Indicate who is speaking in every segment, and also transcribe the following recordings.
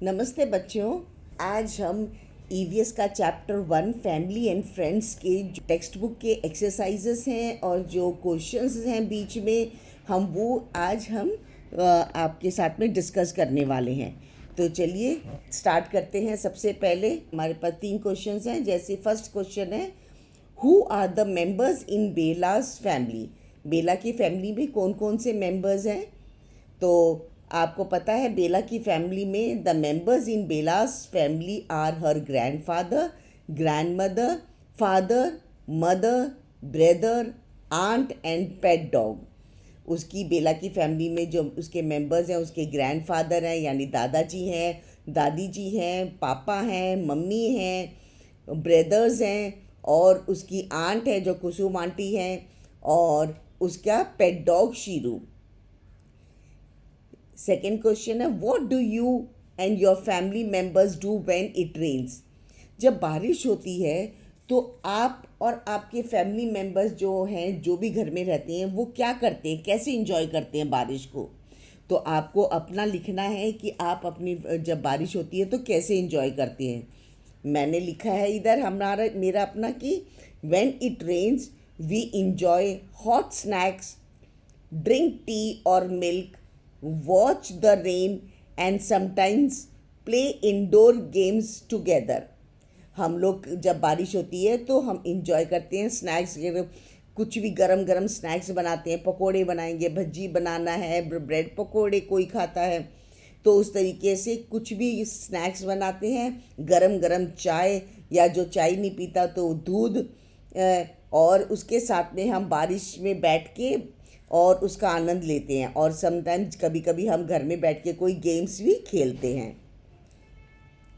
Speaker 1: नमस्ते बच्चों। आज हम ईवीएस का चैप्टर 1 फैमिली एंड फ्रेंड्स के जो टेक्स्ट बुक के एक्सरसाइजेस हैं और जो क्वेश्चंस हैं बीच में हम आपके साथ में डिस्कस करने वाले हैं। तो चलिए स्टार्ट करते हैं। सबसे पहले हमारे पास 3 क्वेश्चंस हैं। जैसे फर्स्ट क्वेश्चन है, who are the members in Bela's family. Bela की फैमिली में कौन कौन से मेंबर्स हैं? तो आपको पता है बेला की फैमिली में the members in Bela's family are her grandfather, grandmother, father, mother, brother, aunt and pet dog. उसकी बेला की फैमिली में जो उसके मेंबर्स हैं, उसके ग्रैंडफादर हैं यानी दादाजी हैं, दादी जी हैं, पापा हैं, मम्मी हैं, ब्रदर्स हैं और उसकी आंट है जो कुसुम आंटी हैं और उसका pet dog Sheru. Second question है, what do you and your family members do when it rains. जब बारिश होती है तो आप और आपके फैमिली मेम्बर्स जो हैं, जो भी घर में रहते हैं, वो क्या करते हैं, कैसे इंजॉय करते हैं बारिश को। तो आपको अपना लिखना है कि आप अपनी जब बारिश होती है तो कैसे इंजॉय करते हैं। मैंने लिखा है इधर मेरा अपना कि when it rains we enjoy hot snacks, drink tea और milk, watch the rain and sometimes play indoor games together. हम लोग जब बारिश होती है तो हम इंजॉय करते हैं स्नैक्स, कुछ भी गरम गरम स्नैक्स बनाते हैं, पकोड़े बनाएंगे, भज्जी बनाना है, ब्रेड पकोड़े कोई खाता है तो उस तरीके से कुछ भी स्नैक्स बनाते हैं, गरम गरम चाय या जो चाय नहीं पीता तो दूध, और उसके साथ में हम बारिश में बैठ के और उसका आनंद लेते हैं। और समटाइम्स कभी कभी हम घर में बैठ के कोई गेम्स भी खेलते हैं।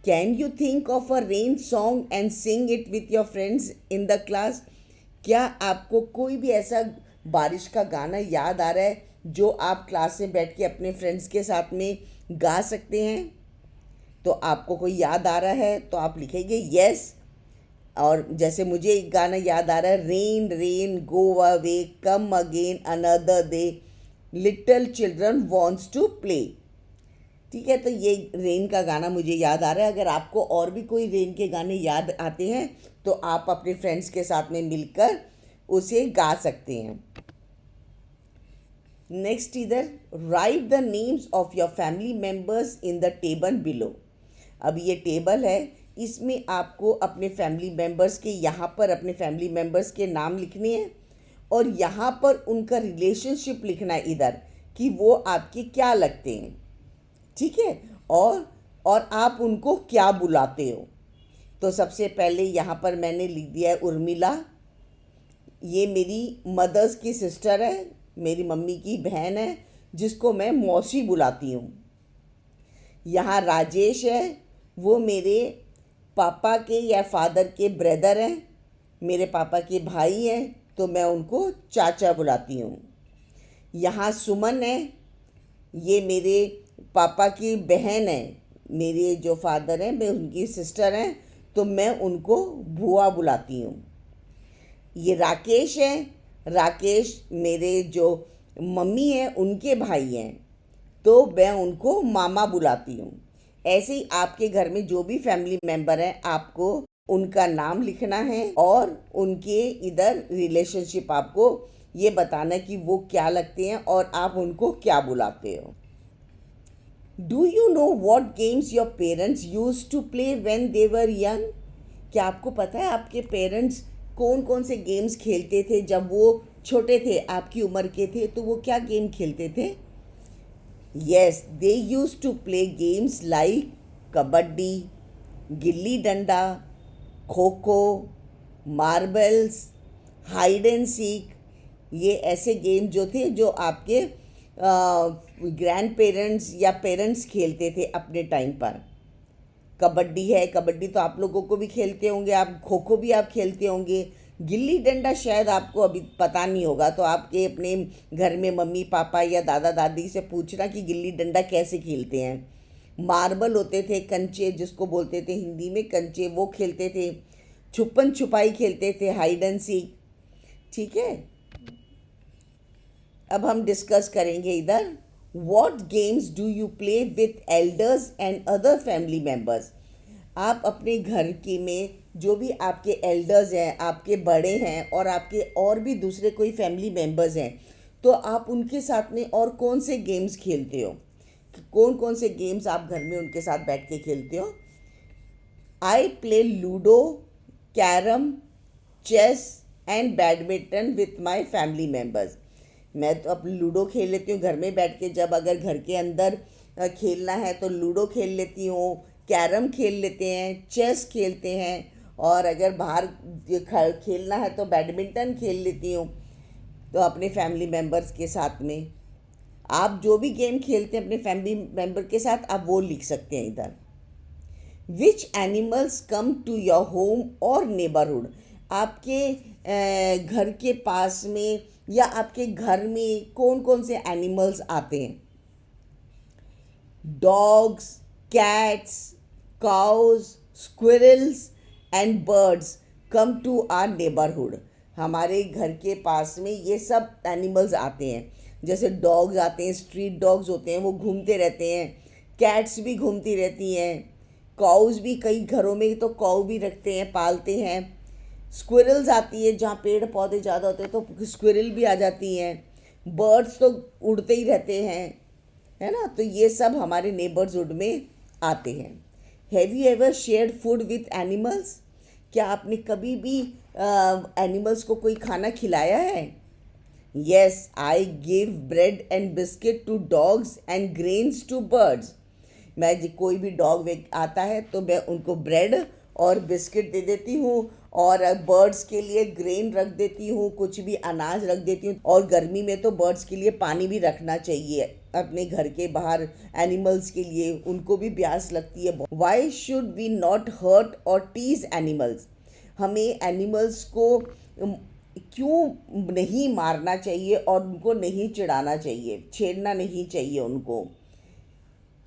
Speaker 1: Can you think of a rain song and sing it with your friends in the class. क्या आपको कोई भी ऐसा बारिश का गाना याद आ रहा है जो आप क्लास में बैठ के अपने फ्रेंड्स के साथ में गा सकते हैं? तो आपको कोई याद आ रहा है तो आप लिखेंगे यस। और जैसे मुझे एक गाना याद आ रहा है, rain rain go away come again another day, little children wants to play. ठीक है, तो ये रेन का गाना मुझे याद आ रहा है। अगर आपको और भी कोई रेन के गाने याद आते हैं तो आप अपने फ्रेंड्स के साथ में मिलकर उसे गा सकते हैं। नेक्स्ट इधर, right the names of your family members in the table below. अब ये टेबल है, इसमें आपको अपने फैमिली मेम्बर्स के यहाँ पर अपने फैमिली मेम्बर्स के नाम लिखने हैं और यहाँ पर उनका रिलेशनशिप लिखना है इधर कि वो आपके क्या लगते हैं। ठीक है, और आप उनको क्या बुलाते हो। तो सबसे पहले यहाँ पर मैंने लिख दिया है उर्मिला, ये मेरी मदर्स की सिस्टर है, मेरी मम्मी की बहन है जिसको मैं मौसी बुलाती हूँ। यहाँ राजेश है, वो मेरे पापा के या फादर के ब्रदर हैं, मेरे पापा के भाई हैं तो मैं उनको चाचा बुलाती हूँ। यहाँ सुमन है, ये मेरे पापा की बहन है, मेरे जो फादर हैं मैं उनकी सिस्टर हैं तो मैं उनको बुआ बुलाती हूँ। ये राकेश है, राकेश मेरे जो मम्मी हैं उनके भाई हैं तो मैं उनको मामा बुलाती हूँ। ऐसे ही आपके घर में जो भी फैमिली मेम्बर हैं आपको उनका नाम लिखना है और उनके इधर रिलेशनशिप आपको ये बताना है कि वो क्या लगते हैं और आप उनको क्या बुलाते हो। Do you know what games your parents use to play when they were young. क्या आपको पता है आपके पेरेंट्स कौन कौन से गेम्स खेलते थे जब वो छोटे थे, आपकी उम्र के थे, तो वो क्या गेम खेलते थे? Yes, they use to play games like kabaddi, gilli danda, kho kho, marbles, hide and seek. ये ऐसे गेम जो थे जो आपके ग्रैंड पेरेंट्स या पेरेंट्स खेलते थे अपने टाइम पर। कबड्डी है, कबड्डी तो आप लोगों को भी खेलते होंगे, आप खो खो भी आप खेलते होंगे। गिल्ली डंडा शायद आपको अभी पता नहीं होगा तो आपके अपने घर में मम्मी पापा या दादा दादी से पूछना कि गिल्ली डंडा कैसे खेलते हैं। मार्बल होते थे, कंचे जिसको बोलते थे हिंदी में कंचे, वो खेलते थे। छुपन छुपाई खेलते थे, हाइड एंड सीक। ठीक है, अब हम डिस्कस करेंगे इधर what games do you play with elders and other family members. आप अपने घर के में जो भी आपके एल्डर्स हैं, आपके बड़े हैं और आपके और भी दूसरे कोई फैमिली मेम्बर्स हैं, तो आप उनके साथ में और कौन से गेम्स खेलते हो, कौन कौन से गेम्स आप घर में उनके साथ बैठ के खेलते हो। I play ludo, carrom, chess and badminton with my family members. मैं तो अब लूडो खेल लेती हूँ घर में बैठ के, जब अगर घर के अंदर खेलना है तो लूडो खेल लेती हूँ, कैरम खेल लेते हैं, चेस खेलते हैं, और अगर बाहर खेलना है तो बैडमिंटन खेल लेती हूँ, तो अपने फैमिली मेम्बर्स के साथ में। आप जो भी गेम खेलते हैं अपने फैमिली मेम्बर के साथ, आप वो लिख सकते हैं इधर। Which animals come to your home और नेबरहुड। आपके घर के पास में या आपके घर में कौन कौन से एनिमल्स आते हैं। Dogs, cats, cows, squirrels and birds come to our neighbourhood. हमारे घर के पास में ये सब एनिमल्स आते हैं, जैसे डॉग्स आते हैं, स्ट्रीट डॉग्स होते हैं, वो घूमते रहते हैं। कैट्स भी घूमती रहती हैं। काउज भी, कई घरों में तो काऊ भी रखते हैं, पालते हैं। स्क्विरल्स आती है, जहाँ पेड़ पौधे ज़्यादा होते हैं तो स्क्विरल भी आ जाती हैं। बर्ड्स तो उड़ते ही रहते हैं, है ना, तो ये सब हमारे नेबर्सहुड में आते हैं। Have you ever shared food with animals. क्या आपने कभी भी एनिमल्स को कोई खाना खिलाया है। Yes, I give bread and biscuit to dogs and grains to birds. कोई भी डॉग आता है तो मैं उनको ब्रेड और बिस्किट दे देती हूँ, और बर्ड्स के लिए ग्रेन रख देती हूँ, कुछ भी अनाज रख देती हूँ। और गर्मी में तो बर्ड्स के लिए पानी भी रखना चाहिए अपने घर के बाहर, एनिमल्स के लिए, उनको भी प्यास लगती है। Why should we not hurt और टीज एनिमल्स। हमें एनिमल्स को क्यों नहीं मारना चाहिए और उनको नहीं चिढ़ाना चाहिए, छेड़ना नहीं चाहिए उनको।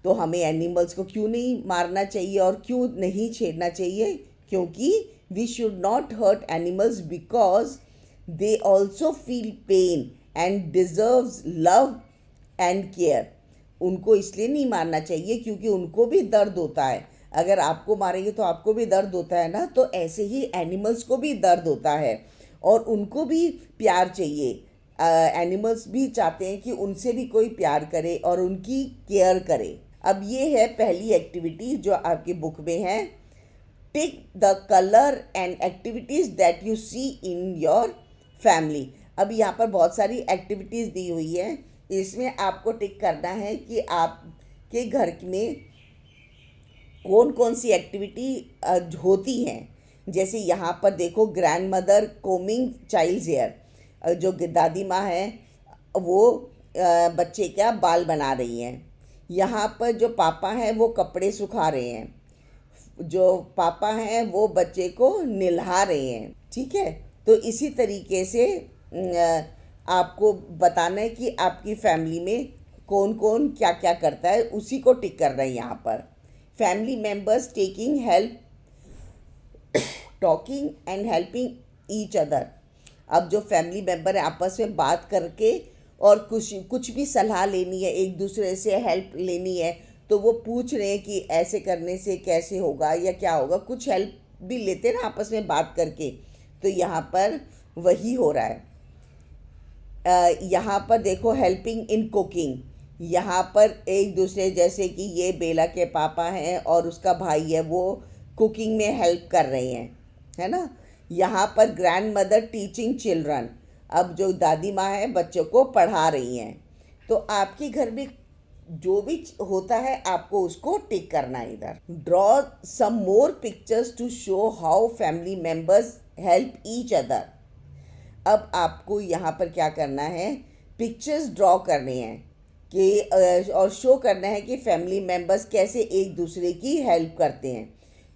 Speaker 1: तो हमें एनिमल्स को क्यों नहीं मारना चाहिए और क्यों नहीं छेड़ना चाहिए, क्योंकि we should not hurt animals because they also feel pain and deserves love and care. उनको इसलिए नहीं मारना चाहिए क्योंकि उनको भी दर्द होता है। अगर आपको मारेंगे तो आपको भी दर्द होता है ना, तो ऐसे ही एनिमल्स को भी दर्द होता है और उनको भी प्यार चाहिए। एनिमल्स भी चाहते हैं कि उनसे भी कोई प्यार करे और उनकी केयर करे। अब ये है पहली एक्टिविटी जो आपकी बुक में है। Tick the colour and activities that you see in your family. अब यहाँ पर बहुत सारी एक्टिविटीज़ दी हुई है, इसमें आपको टिक करना है कि आपके घर में कौन कौन सी एक्टिविटी होती हैं। जैसे यहाँ पर देखो, grandmother coming child's hair. जो दादी माँ है वो बच्चे का बाल बना रही हैं। यहाँ पर जो पापा हैं वो कपड़े सुखा रहे हैं, जो पापा हैं वो बच्चे को नहला रहे हैं। ठीक है, तो इसी तरीके से आपको बताना है कि आपकी फैमिली में कौन कौन क्या क्या करता है, उसी को टिक करना है यहाँ पर। Family members taking help, talking and helping each other. अब जो फैमिली मेम्बर है आपस में बात करके और कुछ भी सलाह लेनी है, एक दूसरे से हेल्प लेनी है, तो वो पूछ रहे हैं कि ऐसे करने से कैसे होगा या क्या होगा, कुछ हेल्प भी लेते हैं ना आपस में बात करके। तो यहाँ पर वही हो रहा है। यहाँ पर देखो, हेल्पिंग इन कुकिंग। यहाँ पर एक दूसरे, जैसे कि ये बेला के पापा हैं और उसका भाई है, वो कुकिंग में हेल्प कर रहे हैं, है ना। यहाँ पर ग्रैंड मदर टीचिंग चिल्ड्रन। अब जो दादी माँ है बच्चों को पढ़ा रही हैं। तो आपके घर में जो भी होता है आपको उसको टिक करना है इधर। Draw some more pictures to show how family members help each other. अब आपको यहाँ पर क्या करना है, पिक्चर्स ड्रॉ करने हैं कि और शो करना है कि फैमिली मेम्बर्स कैसे एक दूसरे की हेल्प करते हैं।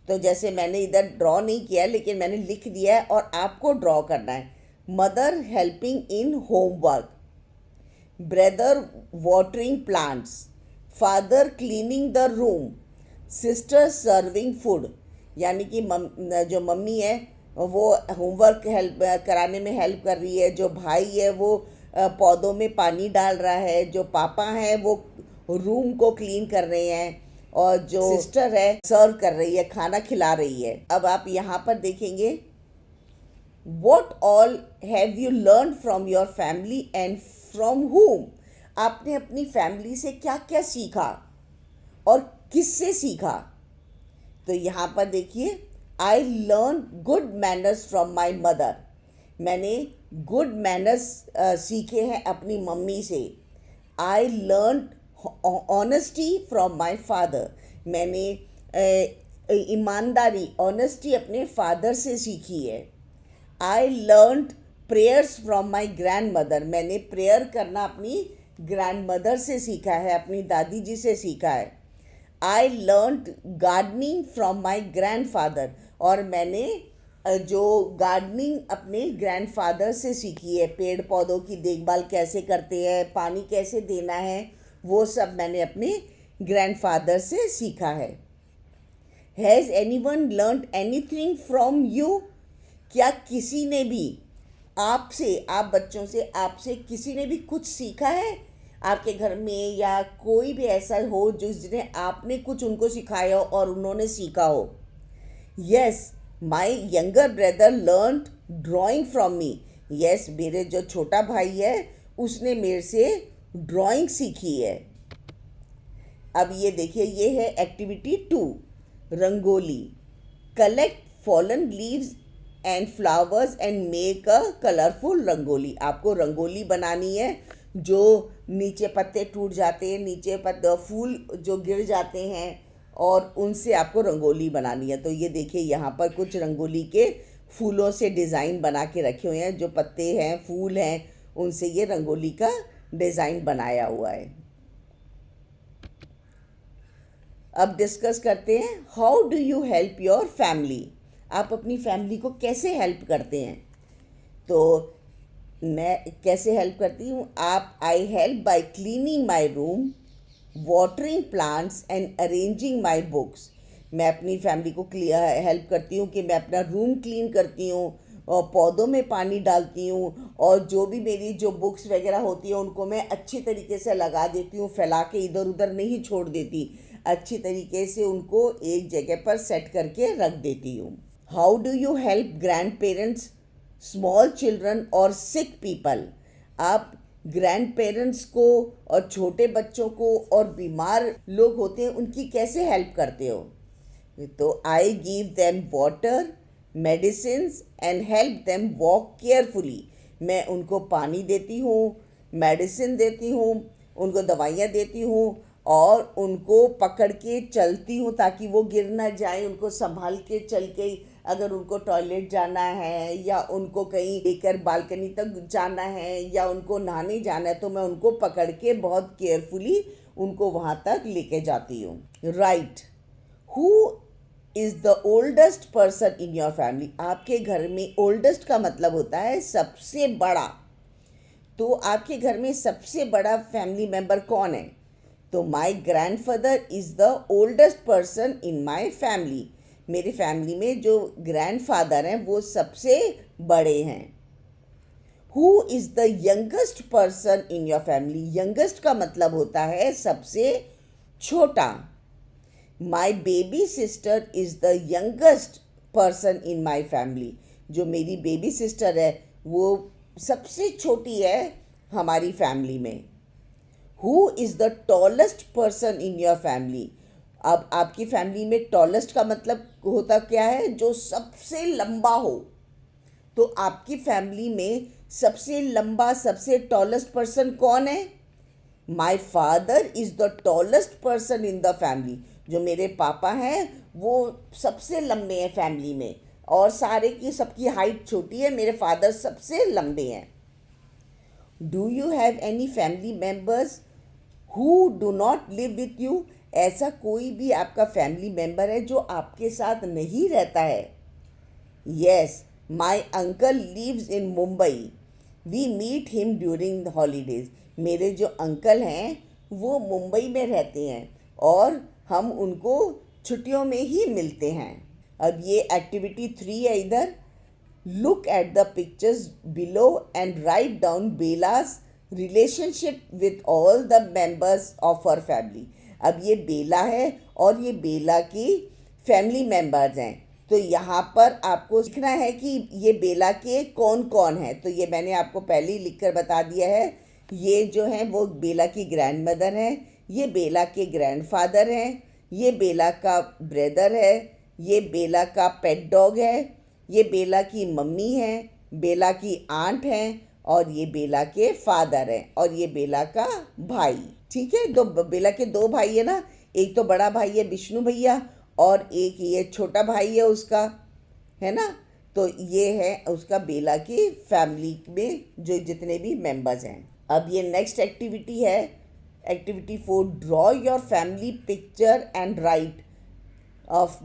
Speaker 1: तो जैसे मैंने इधर ड्रॉ नहीं किया लेकिन मैंने लिख दिया है और आपको ड्रॉ करना है। Mother helping in homework, brother watering plants, father cleaning the room, sister serving food. यानी कि जो मम्मी है वो होमवर्क हेल्प कराने में हेल्प कर रही है, जो भाई है वो पौधों में पानी डाल रहा है, जो पापा हैं वो रूम को क्लीन कर रहे हैं, और जो सिस्टर है सर्व कर रही है, खाना खिला रही है। अब आप यहाँ पर देखेंगे, what all have you learn from your family and from whom? आपने अपनी फैमिली से क्या क्या सीखा और किससे सीखा? तो यहाँ पर देखिए, I learn good manners from my mother. मैंने गुड मैनर्स सीखे हैं अपनी मम्मी से। I learn honesty from my father. मैंने ईमानदारी, ऑनेस्टी अपने फादर से सीखी है। I learn prayers from my grand mother. मैंने प्रेयर करना अपनी ग्रैंड मदर से सीखा है, अपनी दादी जी से सीखा है। I learn gardening from my grand father. और मैंने जो गार्डनिंग अपने ग्रैंडफादर से सीखी है, पेड़ पौधों की देखभाल कैसे करते हैं, पानी कैसे देना है, वो सब मैंने अपने ग्रैंडफादर से सीखा है। Has anyone learned anything from you? क्या किसी ने भी आपसे, आप बच्चों से, आपसे किसी ने भी कुछ सीखा है आपके घर में, या कोई भी ऐसा हो जिसने आपने कुछ उनको सिखाया हो और उन्होंने सीखा हो? Yes, my younger brother learn drawing from me. Yes, मेरे जो छोटा भाई है उसने मेरे से ड्राइंग सीखी है। अब ये देखिए, ये है activity 2, rangoli. Collect fallen leaves and flowers and make a colourful rangoli. आपको रंगोली बनानी है, जो नीचे पत्ते टूट जाते हैं, नीचे फूल जो गिर जाते हैं, और उनसे आपको रंगोली बनानी है। तो ये देखिए, यहाँ पर कुछ रंगोली के फूलों से डिज़ाइन बना के रखे हुए हैं, जो पत्ते हैं, फूल हैं, उनसे ये रंगोली का डिज़ाइन बनाया हुआ है। अब डिस्कस करते हैं, how do you help your family? आप अपनी फैमिली को कैसे हेल्प करते हैं? तो मैं कैसे हेल्प करती हूँ? I help by cleaning my room, watering plants and arranging my books. मैं अपनी फैमिली को हेल्प करती हूँ कि मैं अपना रूम क्लीन करती हूँ, और पौधों में पानी डालती हूँ, और जो भी मेरी जो बुक्स वगैरह होती हैं उनको मैं अच्छी तरीके से लगा देती हूँ, फैला के इधर उधर नहीं छोड़ देती, अच्छी तरीके से उनको एक जगह पर सेट करके रख देती हूँ। How do you help grand parents, small children और सिक पीपल? आप ग्रैंड पेरेंट्स को और छोटे बच्चों को और बीमार लोग होते हैं उनकी कैसे हेल्प करते हो? तो I give them water, medicines and help them walk carefully. मैं उनको पानी देती हूँ, मेडिसिन देती हूँ, उनको दवाइयाँ देती हूँ, और उनको पकड़ के चलती हूँ ताकि वो गिर ना जाए। उनको संभाल के चल के, अगर उनको टॉयलेट जाना है या उनको कहीं लेकर बालकनी तक जाना है या उनको नहाने जाना है, तो मैं उनको पकड़ के बहुत केयरफुली उनको वहाँ तक लेके जाती हूँ। Right, who is the oldest person in your family? आपके घर में ओल्डेस्ट का मतलब होता है सबसे बड़ा। तो आपके घर में सबसे बड़ा फैमिली मेम्बर कौन है? तो माई grandfather is the oldest person in my family. मेरी फैमिली में जो ग्रैंडफादर हैं वो सबसे बड़े हैं। Who is the youngest person in your family? Youngest का मतलब होता है सबसे छोटा। My baby sister is the youngest person in my family. जो मेरी बेबी सिस्टर है वो सबसे छोटी है हमारी फैमिली में। Who is the tallest person in your family? अब आपकी फैमिली में टॉलेस्ट का मतलब होता क्या है? जो सबसे लंबा हो। तो आपकी फैमिली में सबसे लंबा, सबसे टॉलेस्ट पर्सन कौन है? My father is the tallest person in the family. जो मेरे पापा हैं वो सबसे लंबे हैं फैमिली में, और सारे की सबकी हाइट छोटी है, मेरे फादर सबसे लंबे हैं। Do you have any family members who do not live with you? ऐसा कोई भी आपका फैमिली मेम्बर है जो आपके साथ नहीं रहता है? Yes, my uncle lives in Mumbai, we meet him during the holidays. मेरे जो अंकल हैं वो मुंबई में रहते हैं और हम उनको छुट्टियों में ही मिलते हैं। अब ये एक्टिविटी 3 है इधर, Look at the pictures below and write down Bela's relationship with all the members of her family. अब ये बेला है और ये बेला की फैमिली मेम्बर्स हैं, तो यहाँ पर आपको लिखना है कि ये बेला के कौन कौन है। तो ये मैंने आपको पहले ही लिख कर बता दिया है। ये जो हैं वो बेला की ग्रैंड मदर हैं, ये बेला के ग्रैंडफादर हैं, ये बेला का ब्रदर है, ये बेला का पेट डॉग है, ये बेला की मम्मी है, बेला की आंट हैं, और ये बेला के फादर हैं, और ये बेला का भाई। ठीक है, दो बेला के दो भाई है ना, एक तो बड़ा भाई है विष्णु भैया, और एक ये छोटा भाई है उसका, है ना। तो ये है उसका बेला की फैमिली में जो जितने भी मेंबर्स हैं। अब ये नेक्स्ट एक्टिविटी है, activity 4, draw your family picture and right of.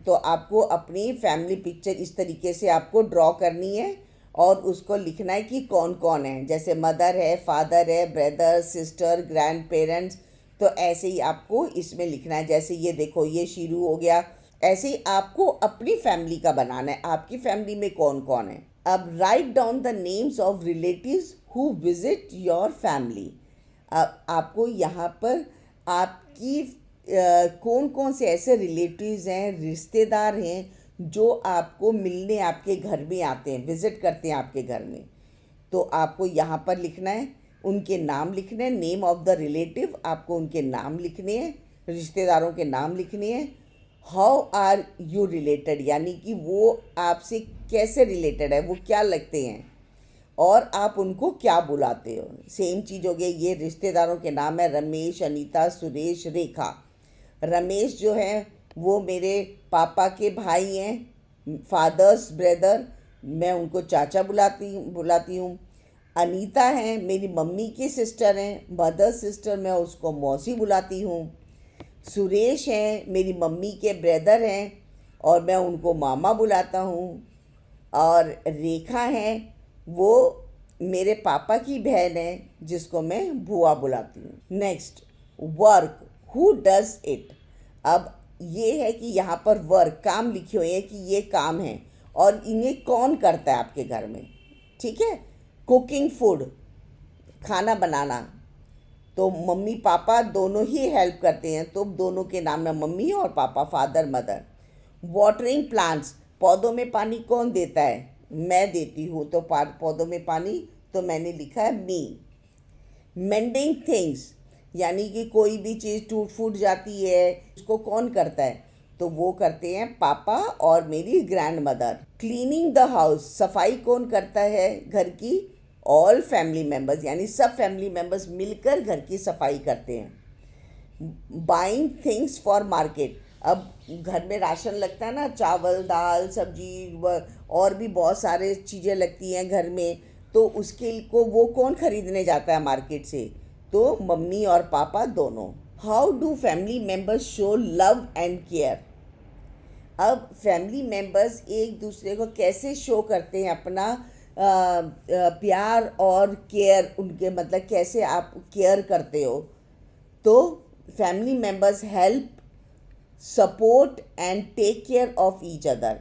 Speaker 1: तो आपको अपनी फैमिली पिक्चर इस तरीके से आपको ड्रॉ करनी है और उसको लिखना है कि कौन कौन है, जैसे मदर है, फादर है, ब्रदर, सिस्टर, ग्रैंड पेरेंट्स। तो ऐसे ही आपको इसमें लिखना है। जैसे ये देखो, ये शीरू हो गया। ऐसे ही आपको अपनी फैमिली का बनाना है, आपकी फैमिली में कौन कौन है। अब write down the names of relatives who visit your family. अब आपको यहाँ पर आपकी कौन कौन से ऐसे रिलेटिव्स हैं, रिश्तेदार हैं जो आपको मिलने आपके घर में आते हैं, विज़िट करते हैं आपके घर में। तो आपको यहाँ पर लिखना है, उनके नाम लिखने हैं, नेम ऑफ द रिलेटिव, आपको उनके नाम लिखने हैं, रिश्तेदारों के नाम लिखने हैं। हाउ आर यू रिलेटेड, यानी कि वो आपसे कैसे रिलेटेड है, वो क्या लगते हैं, और आप उनको क्या बुलाते हो। सेम चीज़ हो गई, ये रिश्तेदारों के नाम है, रमेश, अनीता, सुरेश, रेखा। रमेश जो है वो मेरे पापा के भाई हैं, फादर्स ब्रदर, मैं उनको चाचा बुलाती हूँ। अनीता हैं मेरी मम्मी की सिस्टर हैं, मदर सिस्टर, मैं उसको मौसी बुलाती हूँ। सुरेश हैं मेरी मम्मी के ब्रदर हैं और मैं उनको मामा बुलाता हूँ। और रेखा हैं वो मेरे पापा की बहन है जिसको मैं बुआ बुलाती हूँ। Next, work, who does it. अब ये है कि यहाँ पर वर्क, काम लिखे हुए हैं कि ये काम है और इन्हें कौन करता है आपके घर में। ठीक है, कुकिंग फूड, खाना बनाना, तो मम्मी पापा दोनों ही हेल्प करते हैं, तो दोनों के नाम है मम्मी और पापा, फादर मदर। वाटरिंग प्लांट्स, पौधों में पानी कौन देता है, मैं देती हूँ, तो पौधों में पानी तो मैंने लिखा है मी। मेंडिंग थिंग्स, यानी कि कोई भी चीज़ टूट फूट जाती है उसको कौन करता है, तो वो करते हैं पापा और मेरी grand mother. Cleaning the house, सफाई कौन करता है घर की, ऑल फैमिली मेम्बर्स, यानी सब फैमिली मेम्बर्स मिलकर घर की सफाई करते हैं। बाइंग थिंग्स फॉर मार्केट, अब घर में राशन लगता है ना, चावल दाल सब्जी और भी बहुत सारे चीज़ें लगती हैं घर में, तो उसके को वो कौन खरीदने जाता है मार्केट से, तो मम्मी और पापा दोनों। How do family members show love and care. अब फैमिली मेम्बर्स एक दूसरे को कैसे शो करते हैं अपना प्यार और केयर, उनके मतलब कैसे आप केयर करते हो। तो family members help, support and take care of each other.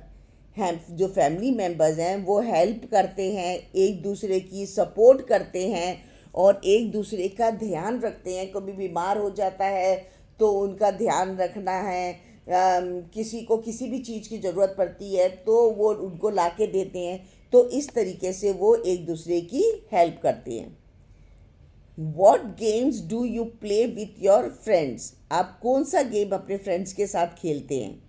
Speaker 1: हैं जो फैमिली मेम्बर्स हैं वो हेल्प करते हैं, एक दूसरे की सपोर्ट करते हैं और एक दूसरे का ध्यान रखते हैं। कभी बीमार हो जाता है तो उनका ध्यान रखना है, किसी को किसी भी चीज़ की ज़रूरत पड़ती है तो वो उनको ला के देते हैं। तो इस तरीके से वो एक दूसरे की हेल्प करते हैं। What games do you play with your friends, आप कौन सा गेम अपने फ्रेंड्स के साथ खेलते हैं।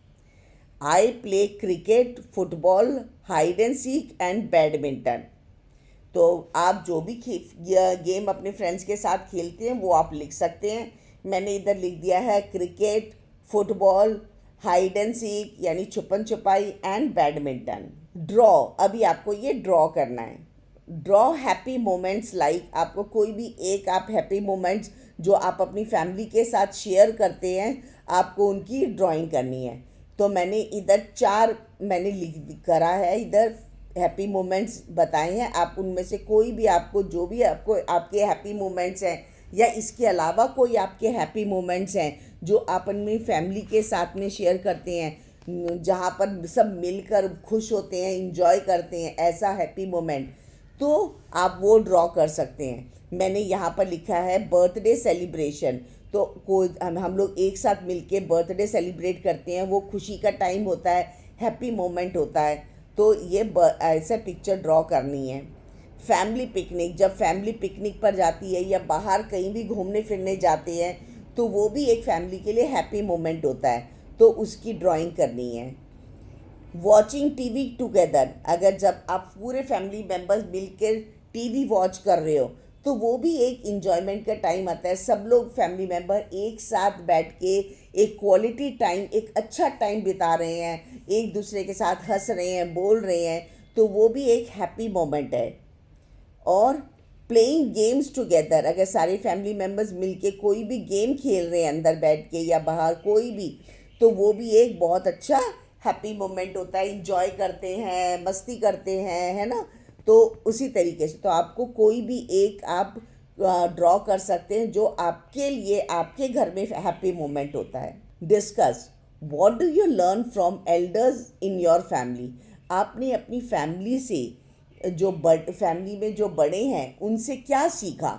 Speaker 1: I play cricket, football, hide and seek and badminton. तो आप जो भी गेम अपने फ्रेंड्स के साथ खेलते हैं वो आप लिख सकते हैं। मैंने इधर लिख दिया है cricket, football, hide and seek यानी छुपन छुपाई एंड बैडमिंटन। ड्रॉ, अभी आपको ये ड्रॉ करना है। ड्रॉ हैप्पी मोमेंट्स, लाइक आपको कोई भी एक आप हैप्पी मोमेंट्स जो आप अपनी फैमिली के साथ शेयर करते हैं, आपको उनकी ड्राइंग करनी है। तो मैंने इधर 4 मैंने लिख करा है, इधर हैप्पी मोमेंट्स बताए हैं। आप उनमें से कोई भी आपको जो भी आपको आपके हैप्पी मोमेंट्स हैं या इसके अलावा कोई आपके हैप्पी मोमेंट्स हैं जो आप अपनी फैमिली के साथ में शेयर करते हैं, जहाँ पर सब मिलकर खुश होते हैं, इंजॉय करते हैं, ऐसा हैप्पी मोमेंट, तो आप वो ड्रॉ कर सकते हैं। मैंने यहाँ पर लिखा है बर्थडे सेलिब्रेशन। तो कोई हम लोग एक साथ मिलके बर्थडे सेलिब्रेट करते हैं, वो खुशी का टाइम होता है, हैप्पी मोमेंट होता है। तो ये ऐसा पिक्चर ड्रॉ करनी है। फैमिली पिकनिक, जब फैमिली पिकनिक पर जाती है या बाहर कहीं भी घूमने फिरने जाते हैं तो वो भी एक फैमिली के लिए हैप्पी मोमेंट होता है, तो उसकी ड्राइंग करनी है। वॉचिंग टीवी टुगेदर, अगर जब आप पूरे फैमिली मेम्बर्स मिलकर टीवी वॉच कर रहे हो तो वो भी एक इंजॉयमेंट का टाइम आता है। सब लोग फैमिली मेम्बर एक साथ बैठ के एक क्वालिटी टाइम, एक अच्छा टाइम बिता रहे हैं, एक दूसरे के साथ हंस रहे हैं, बोल रहे हैं, तो वो भी एक हैप्पी मोमेंट है। और प्लेइंग गेम्स टुगेदर, अगर सारे फैमिली मेम्बर्स मिलके कोई भी गेम खेल रहे हैं अंदर बैठ के या बाहर कोई भी, तो वो भी एक बहुत अच्छा हैप्पी मोमेंट होता है। इंजॉय करते हैं, मस्ती करते हैं, है ना। तो उसी तरीके से तो आपको कोई भी एक आप ड्रॉ कर सकते हैं जो आपके लिए आपके घर में हैप्पी मोमेंट होता है। Discuss what do you learn from elders in your family, आपने अपनी फैमिली से फैमिली में जो बड़े हैं उनसे क्या सीखा।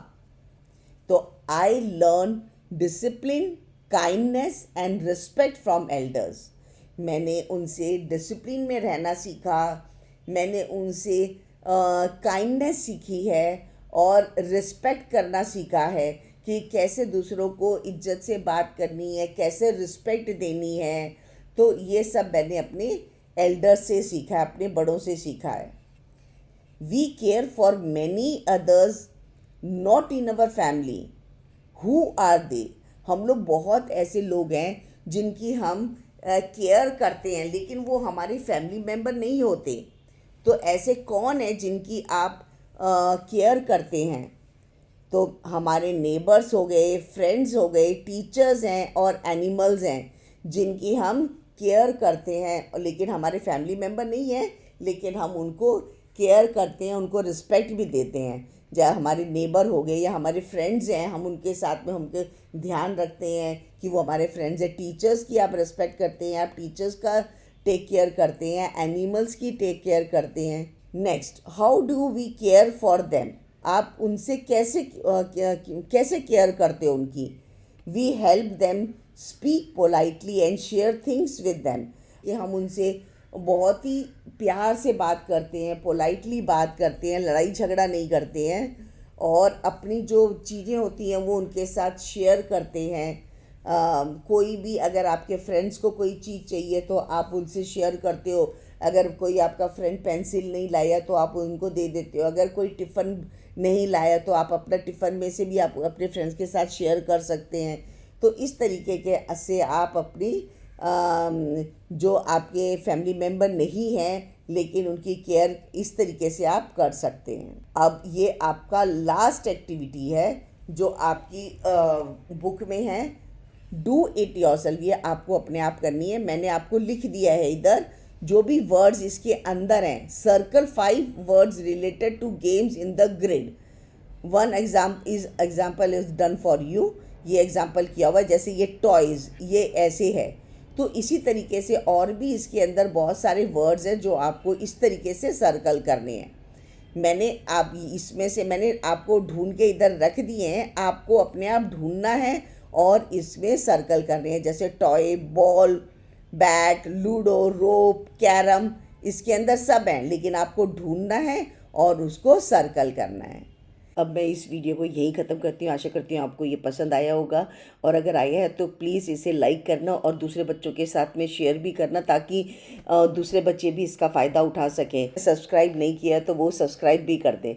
Speaker 1: तो I learn discipline, kindness and respect from elders, मैंने उनसे डिसिप्लिन में रहना सीखा, मैंने उनसे काइंडनेस सीखी है और रिस्पेक्ट करना सीखा है कि कैसे दूसरों को इज्जत से बात करनी है, कैसे रिस्पेक्ट देनी है। तो ये सब मैंने अपने एल्डर्स से सीखा है, अपने बड़ों से सीखा है। We care for many others not in our family, who are they, हम लोग बहुत ऐसे लोग हैं जिनकी हम केयर करते हैं लेकिन वो हमारे फैमिली मेम्बर नहीं होते। तो ऐसे कौन है जिनकी आप केयर करते हैं। तो हमारे नेबर्स हो गए, फ्रेंड्स हो गए, टीचर्स हैं और एनिमल्स हैं जिनकी हम केयर करते हैं, लेकिन हमारे फैमिली मेम्बर नहीं है, लेकिन हम उनको केयर करते हैं, उनको रिस्पेक्ट भी देते हैं। चाहे हमारे नेबर हो गए या हमारे फ्रेंड्स हैं, हम उनके साथ में हमके ध्यान रखते हैं कि वो हमारे फ्रेंड्स हैं। टीचर्स की आप रिस्पेक्ट करते हैं, आप टीचर्स का टेक केयर करते हैं, एनिमल्स की टेक केयर करते हैं। Next, how do we care for them, आप उनसे कैसे केयर करते हो उनकी। We help them speak politely and share things with them, कि हम उनसे बहुत ही प्यार से बात करते हैं, पोलाइटली बात करते हैं, लड़ाई झगड़ा नहीं करते हैं और अपनी जो चीज़ें होती हैं वो उनके साथ शेयर करते हैं। कोई भी अगर आपके फ्रेंड्स को कोई चीज़ चाहिए तो आप उनसे शेयर करते हो। अगर कोई आपका फ्रेंड पेंसिल नहीं लाया तो आप उनको दे देते हो। अगर कोई टिफ़िन नहीं लाया तो आप अपना टिफ़िन में से भी आप अपने फ्रेंड्स के साथ शेयर कर सकते हैं। तो इस तरीके के से आप अपनी जो आपके फैमिली मेम्बर नहीं हैं लेकिन उनकी केयर इस तरीके से आप कर सकते हैं। अब ये आपका लास्ट एक्टिविटी है जो आपकी बुक में है, डू इट योरसेल्फ, ये आपको अपने आप करनी है। मैंने आपको लिख दिया है इधर जो भी वर्ड्स इसके अंदर हैं। Circle 5 words related to games in the grid. One example is done for you, ये एग्जाम्पल किया हुआ है। जैसे ये टॉयज़, ये ऐसे है। तो इसी तरीके से और भी इसके अंदर बहुत सारे वर्ड्स हैं जो आपको इस तरीके से सर्कल करने हैं। मैंने आपको ढूंढ के इधर रख दिए हैं, आपको अपने आप ढूंढना है और इसमें सर्कल करने हैं। जैसे टॉय, बॉल, बैट, लूडो, रोप, कैरम, इसके अंदर सब हैं, लेकिन आपको ढूंढना है और उसको सर्कल करना है। अब मैं इस वीडियो को यहीं ख़त्म करती हूँ। आशा करती हूँ आपको ये पसंद आया होगा, और अगर आया है तो प्लीज़ इसे लाइक करना और दूसरे बच्चों के साथ में शेयर भी करना ताकि दूसरे बच्चे भी इसका फ़ायदा उठा सकें। सब्सक्राइब नहीं किया तो वो सब्सक्राइब भी कर दें।